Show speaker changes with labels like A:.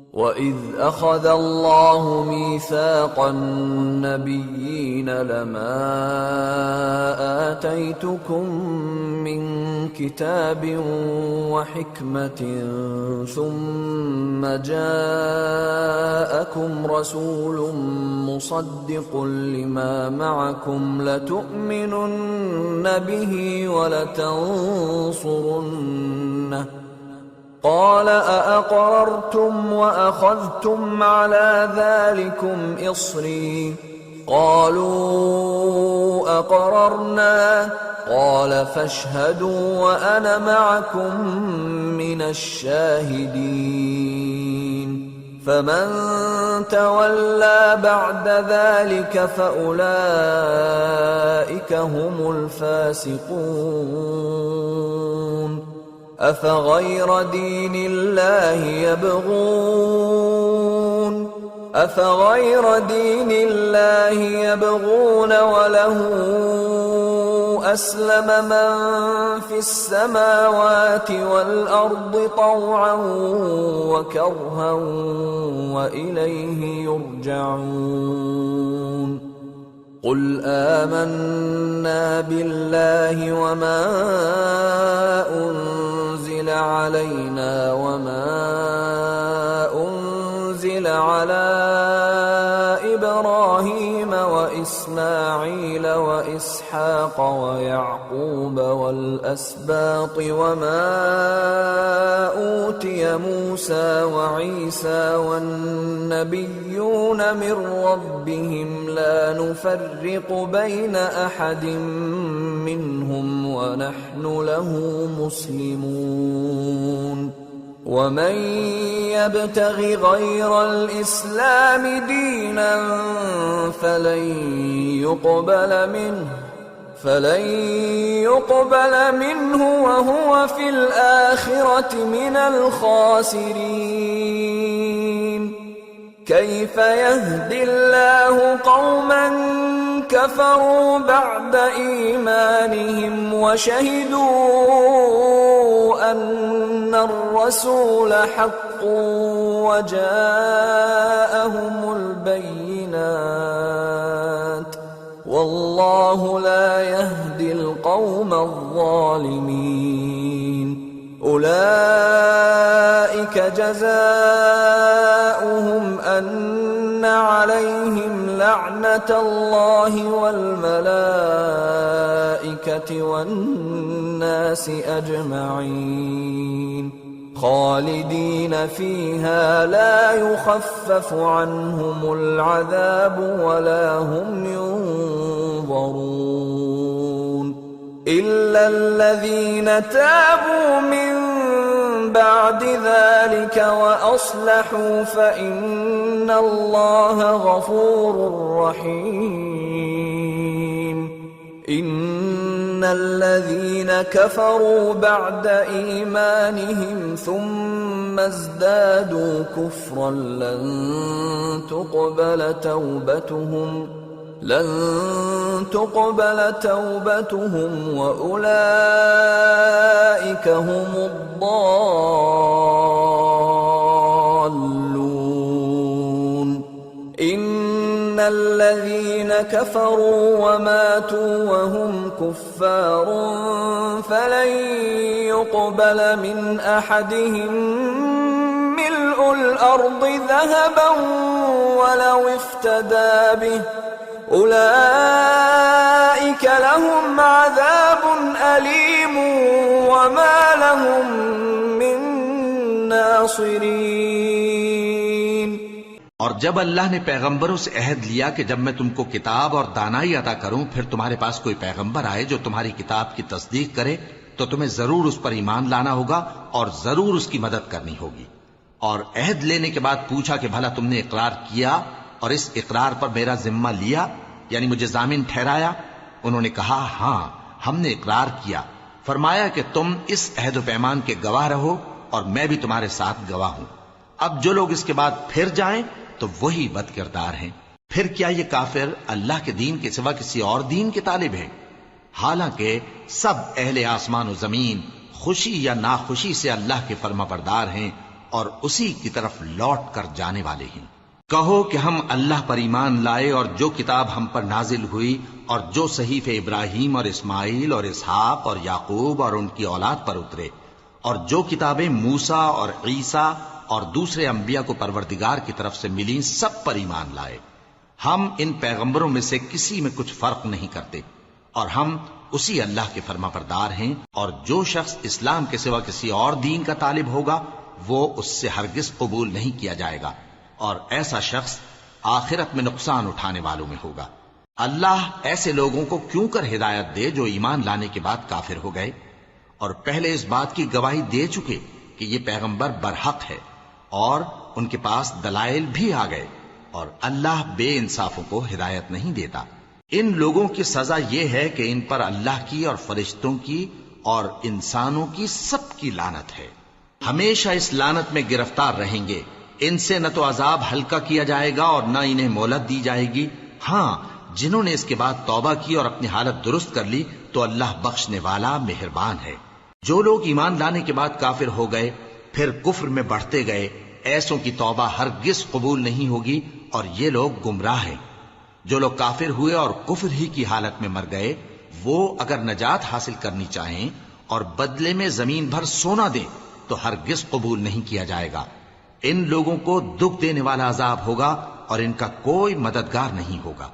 A: وَإِذْ أَخَذَ اللَّهُ مِيثَاقَ النَّبِيِّينَ لَمَا آتَيْتُكُم مِّن كِتَابٍ وَحِكْمَةٍ ثُمَّ جَاءَكُمْ رَسُولٌ مُّصَدِّقٌ لِّمَا مَعَكُمْ لَتُؤْمِنُنَّ بِهِ وَلَتَنصُرُنَّهُ قال أأقررتم وأخذتم على ذلكم إصري قالوا أقررنا قال فاشهدوا وأنا معكم من الشاهدين فمن تولى بعد ذلك فأولئك هم الفاسقون أفغير دين الله يبغون وله أسلم من في السماوات والأرض طوعا وكرها وإليه يرجعون قل آمنا بالله وما أنزل علينا وما أنزل على إبراهيم وإسماعيل وإسحاق ويعقوب والأسباط وما أوتي موسى وعيسى والنبيون من ربهم لا نفرق بين أحد منهم ونحن له مسلمون ومن يبتغ غير الإسلام دينا فلن يقبل منه وهو في الآخرة من الخاسرين كيف يهدي الله قوما كفروا بعد إيمانهم وشهدوا أن الرسول حق وجاءهم البينات والله لا يهدي القوم الظالمين أولئك جزاؤهم أن عليهم لعنة الله والملائكة والناس أجمعين خالدين فيها لا يخفف عنهم العذاب ولا هم ينظرون إلا الذين تابوا من بعد ذلك وأصلحوا فإن الله غفور رحيم إن الذين كفروا بعد إيمانهم ثم ازدادوا كفرا لن تقبل توبتهم وأولئك هم الضالون إن الذين كفروا وماتوا وهم كفار فلن يقبل من أحدهم ملء الأرض ذهبا ولو افتدى به أولئك لهم عذاب أليم وما لهم من नासिरीन।
B: और जब अल्लाह ने पैगंबरों से अहद लिया कि जब मैं तुमको किताब और दानाई अता करूं फिर तुम्हारे पास कोई पैगंबर आए जो तुम्हारी किताब की तस्दीक करे तो तुम्हें जरूर उस पर ईमान लाना होगा और जरूर उसकी मदद करनी होगी। और अहद लेने के बाद पूछा कि भला तुमने इकरार किया और इस इकरार पर मेरा जिम्मा लिया, यानी मुझे जामिन ठहराया? उन्होंने कहा हां, हमने इकरार किया। फरमाया कि तुम इस अहद पैमान के गवाह रहो और मैं भी तुम्हारे साथ गवाह हूं। अब जो लोग इसके बाद फिर जाएं तो वही बदकिरदार हैं। फिर क्या ये काफिर अल्लाह के दीन के सिवा किसी और दीन के तालिब हैं? हालांकि सब अहले आसमान और जमीन खुशी या नाखुशी से अल्लाह के फर्माबरदार हैं اور اسی کی طرف لوٹ کر جانے والے ہیں۔ کہو کہ ہم اللہ پر ایمان لائے اور جو کتاب ہم پر نازل ہوئی اور جو صحیفے ابراہیم اور اسماعیل اور اسحاق اور یعقوب اور ان کی اولاد پر اترے، اور جو کتابیں موسیٰ اور عیسیٰ اور دوسرے انبیاء کو پروردگار کی طرف سے ملیں، سب پر ایمان لائے۔ ہم ان پیغمبروں میں سے کسی میں کچھ فرق نہیں کرتے، اور ہم اسی اللہ کے فرما بردار ہیں، اور جو شخص اسلام کے سوا کسی اور دین کا طالب ہوگا وہ اس سے ہرگز قبول نہیں کیا جائے گا، اور ایسا شخص آخرت میں نقصان اٹھانے والوں میں ہوگا۔ اللہ ایسے لوگوں کو کیوں کر ہدایت دے جو ایمان لانے کے بعد کافر ہو گئے اور پہلے اس بات کی گواہی دے چکے کہ یہ پیغمبر برحق ہے اور ان کے پاس دلائل بھی آ گئے، اور اللہ بے انصافوں کو ہدایت نہیں دیتا۔ ان لوگوں کی سزا یہ ہے کہ ان پر اللہ کی اور فرشتوں کی اور انسانوں کی سب کی لعنت ہے، ہمیشہ اس لعنت میں گرفتار رہیں گے۔ ان سے نہ تو عذاب ہلکا کیا جائے گا اور نہ انہیں مہلت دی جائے گی۔ ہاں، جنہوں نے اس کے بعد توبہ کی اور اپنی حالت درست کر لی تو اللہ بخشنے والا مہربان ہے۔ جو لوگ ایمان لانے کے بعد کافر ہو گئے پھر کفر میں بڑھتے گئے، ایسوں کی توبہ ہرگز قبول نہیں ہوگی، اور یہ لوگ گمراہ ہیں۔ جو لوگ کافر ہوئے اور کفر ہی کی حالت میں مر گئے، وہ اگر نجات حاصل کرنی چاہیں اور بدلے میں زمین بھر سونا دیں تو ہرگز قبول نہیں کیا جائے گا۔ ان لوگوں کو دکھ دینے والا عذاب ہوگا اور ان کا کوئی مددگار نہیں ہوگا۔